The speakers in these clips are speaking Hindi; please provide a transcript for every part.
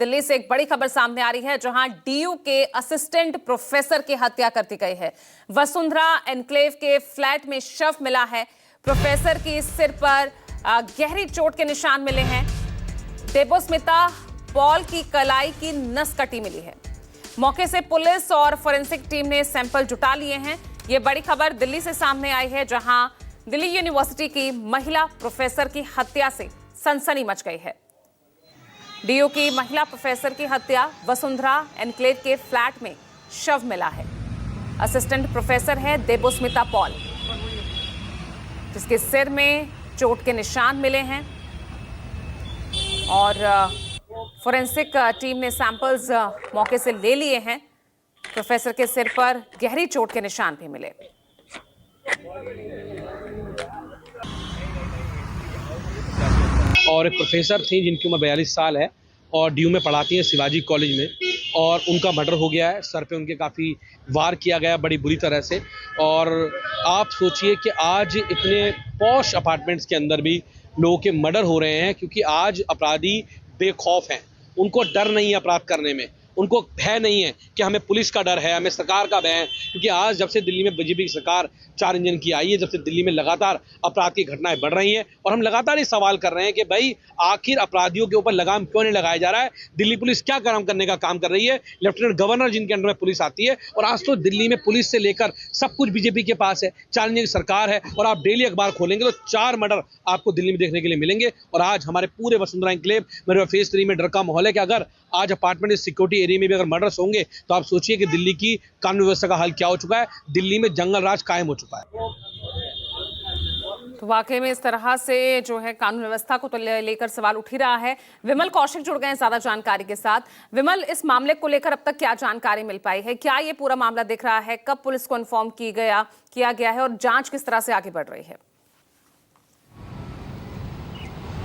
दिल्ली से एक बड़ी खबर सामने आ रही है, जहां डीयू के असिस्टेंट प्रोफेसर की हत्या कर दी गई है। वसुंधरा एन्क्लेव के फ्लैट में शव मिला है। प्रोफेसर की सिर पर गहरी चोट के निशान मिले हैं। देबोस्मिता पॉल की कलाई की नस कटी मिली है। मौके से पुलिस और फोरेंसिक टीम ने सैंपल जुटा लिए हैं। ये बड़ी खबर दिल्ली से सामने आई है, जहां दिल्ली यूनिवर्सिटी की महिला प्रोफेसर की हत्या से सनसनी मच गई है। डीयू की महिला प्रोफेसर की हत्या, वसुंधरा एन्क्लेव के फ्लैट में शव मिला है। असिस्टेंट प्रोफेसर है देबोस्मिता पॉल, जिसके सिर में चोट के निशान मिले हैं और फोरेंसिक टीम ने सैंपल्स मौके से ले लिए हैं। प्रोफेसर के सिर पर गहरी चोट के निशान भी मिले। और एक प्रोफेसर थी जिनकी उम्र 42 साल है और डीयू में पढ़ाती हैं शिवाजी कॉलेज में, और उनका मर्डर हो गया है। सर पे उनके काफ़ी वार किया गया बड़ी बुरी तरह से। और आप सोचिए कि आज इतने पॉश अपार्टमेंट्स के अंदर भी लोगों के मर्डर हो रहे हैं, क्योंकि आज अपराधी बेखौफ हैं। उनको डर नहीं है अपराध करने में, उनको भय नहीं है कि हमें पुलिस का डर है, हमें सरकार का भय है। क्योंकि आज जब से दिल्ली में बीजेपी की सरकार 4 इंजन की आई है, जब से दिल्ली में लगातार अपराध की घटनाएं बढ़ रही हैं, और हम लगातार ये सवाल कर रहे हैं कि भाई आखिर अपराधियों के ऊपर लगाम क्यों नहीं लगाया जा रहा है। दिल्ली पुलिस क्या काम करने का काम कर रही है। लेफ्टिनेंट गवर्नर जिनके अंडर में पुलिस आती है, और आज तो दिल्ली में पुलिस से लेकर सब कुछ बीजेपी के पास है। 4 इंजन की सरकार है, और आप डेली अखबार खोलेंगे तो 4 मर्डर आपको दिल्ली में देखने के लिए मिलेंगे। और आज हमारे पूरे वसुंधरा एन्क्लेव मेरे फेज 3 में डर का माहौल है कि अगर आज अपार्टमेंट सिक्योरिटी एरिया में भी अगर मर्डर्स होंगे तो आप सोचिए कि दिल्ली की कानून व्यवस्था का हाल क्या हो चुका है। दिल्ली में जंगल राज कायम हो चुका है। तो वाकई में इस तरह से जो है कानून व्यवस्था को तो लेकर सवाल उठ ही रहा है। विमल कौशिक जुड़ गए हैं ज्यादा जानकारी के साथ। विमल, इस मामले को लेकर अब तक क्या जानकारी मिल पाई है? क्या ये पूरा मामला दिख रहा है? कब पुलिस को इन्फॉर्म किया गया है और जांच किस तरह से आगे बढ़ रही है?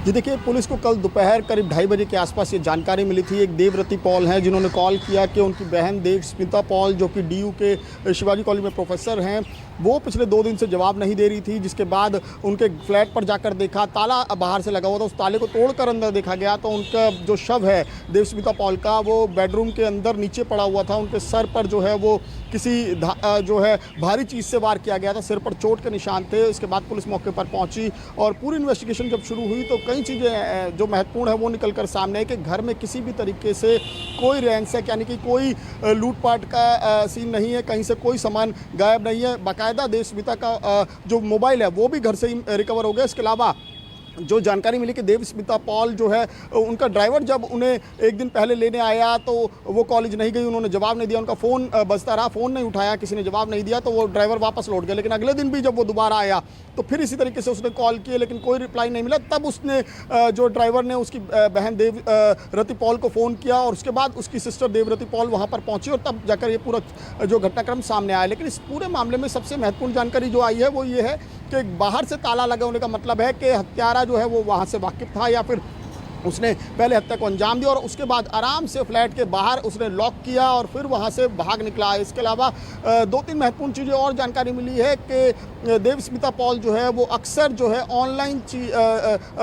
जी देखिए, पुलिस को कल दोपहर करीब 2:30 बजे के आसपास ये जानकारी मिली थी। एक देवरती पॉल हैं जिन्होंने कॉल किया कि उनकी बहन देबस्मिता पॉल, जो कि डीयू के शिवाजी कॉलेज में प्रोफेसर हैं, वो पिछले 2 दिन से जवाब नहीं दे रही थी। जिसके बाद उनके फ्लैट पर जाकर देखा, ताला बाहर से लगा हुआ था, उस ताले को तोड़कर अंदर देखा गया तो उनका जो शव है देबस्मिता पॉल का, वो बेडरूम के अंदर नीचे पड़ा हुआ था। उनके सर पर जो है वो किसी जो है भारी चीज़ से वार किया गया था। सिर पर चोट के निशान थे। इसके बाद पुलिस मौके पर पहुंची और पूरी इन्वेस्टिगेशन जब शुरू हुई तो कई चीज़ें जो महत्वपूर्ण है वो निकल कर सामने है कि घर में किसी भी तरीके से कोई रैंसैक यानी कि कोई लूटपाट का सीन नहीं है। कहीं से कोई सामान गायब नहीं है। बाकायदा देबस्मिता का जो मोबाइल है वो भी घर से ही रिकवर हो गया। इसके अलावा जो जानकारी मिली कि देबस्मिता पॉल जो है, उनका ड्राइवर जब उन्हें एक दिन पहले लेने आया तो वो कॉलेज नहीं गई, उन्होंने जवाब नहीं दिया। उनका फ़ोन बजता रहा, फ़ोन नहीं उठाया, किसी ने जवाब नहीं दिया, तो वो ड्राइवर वापस लौट गया। लेकिन अगले दिन भी जब वो दोबारा आया तो फिर इसी तरीके से उसने कॉल किए, लेकिन कोई रिप्लाई नहीं मिला। तब उसने जो ड्राइवर ने उसकी बहन देवरती पॉल को फ़ोन किया और उसके बाद उसकी सिस्टर देवरती पॉल वहाँ पर पहुँची और तब जाकर ये पूरा जो घटनाक्रम सामने आया। लेकिन इस पूरे मामले में सबसे महत्वपूर्ण जानकारी जो आई है वो ये है कि बाहर से ताला लगा होने का मतलब है कि हत्यारा जो है वो वहाँ से वाकिफ था, या फिर उसने पहले हत्या को अंजाम दिया और उसके बाद आराम से फ्लैट के बाहर उसने लॉक किया और फिर वहाँ से भाग निकला। इसके अलावा 2-3 महत्वपूर्ण चीज़ें और जानकारी मिली है कि देबस्मिता पॉल जो है वो अक्सर जो है ऑनलाइन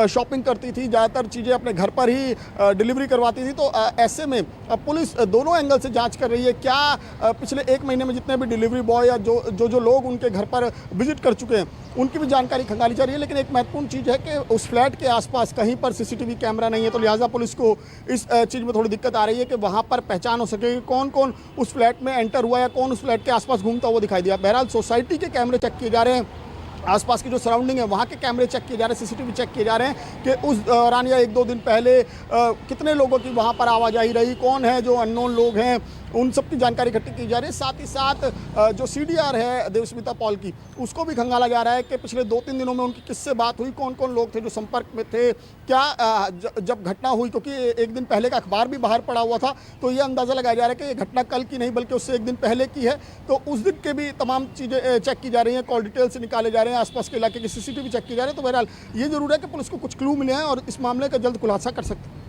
शॉपिंग करती थी, ज़्यादातर चीज़ें अपने घर पर ही डिलीवरी करवाती थी। तो ऐसे में अब पुलिस दोनों एंगल से जांच कर रही है। क्या पिछले 1 महीने में जितने भी डिलीवरी बॉय या जो लोग उनके घर पर विजिट कर चुके हैं उनकी भी जानकारी खंगाली जा रही है। लेकिन एक महत्वपूर्ण चीज़ है कि उस फ्लैट के आसपास कहीं पर सीसीटीवी कैमरा नहीं है, तो लिहाजा पुलिस को इस चीज़ में थोड़ी दिक्कत आ रही है कि वहाँ पर पहचान हो सके कि कौन कौन उस फ्लैट में एंटर हुआ या कौन उस फ्लैट के आसपास घूमता हुआ दिखाई दिया। बहरहाल सोसाइटी के कैमरे चेक किए जा रहे हैं, आसपास की जो सराउंडिंग है वहाँ के कैमरे चेक किए जा रहे हैं, सीसीटीवी चेक किए जा रहे हैं कि उस दौरान या 1-2 दिन पहले कितने लोगों की वहाँ पर आवाजाही रही, कौन है जो अननोन लोग हैं, उन सब की जानकारी इकट्ठी की जा रही है। साथ ही साथ जो सीडीआर है देबस्मिता पॉल की, उसको भी खंगाला जा रहा है कि पिछले 2-3 दिनों में उनकी किससे बात हुई, कौन कौन लोग थे जो संपर्क में थे, क्या जब घटना हुई, क्योंकि 1 दिन पहले का अखबार भी बाहर पड़ा हुआ था, तो ये अंदाज़ा लगाया जा रहा है कि ये घटना कल की नहीं बल्कि उससे 1 दिन पहले की है। तो उस दिन के भी तमाम चीज़ें चेक की जा रही हैं, कॉल डिटेल से निकाले जा रहे हैं, आसपास के इलाके की सीसीटीवी चेक की जा रही है। तो बहरहाल ये जरूर है कि पुलिस को कुछ क्लू मिले हैं और इस मामले का जल्द खुलासा कर सकते हैं।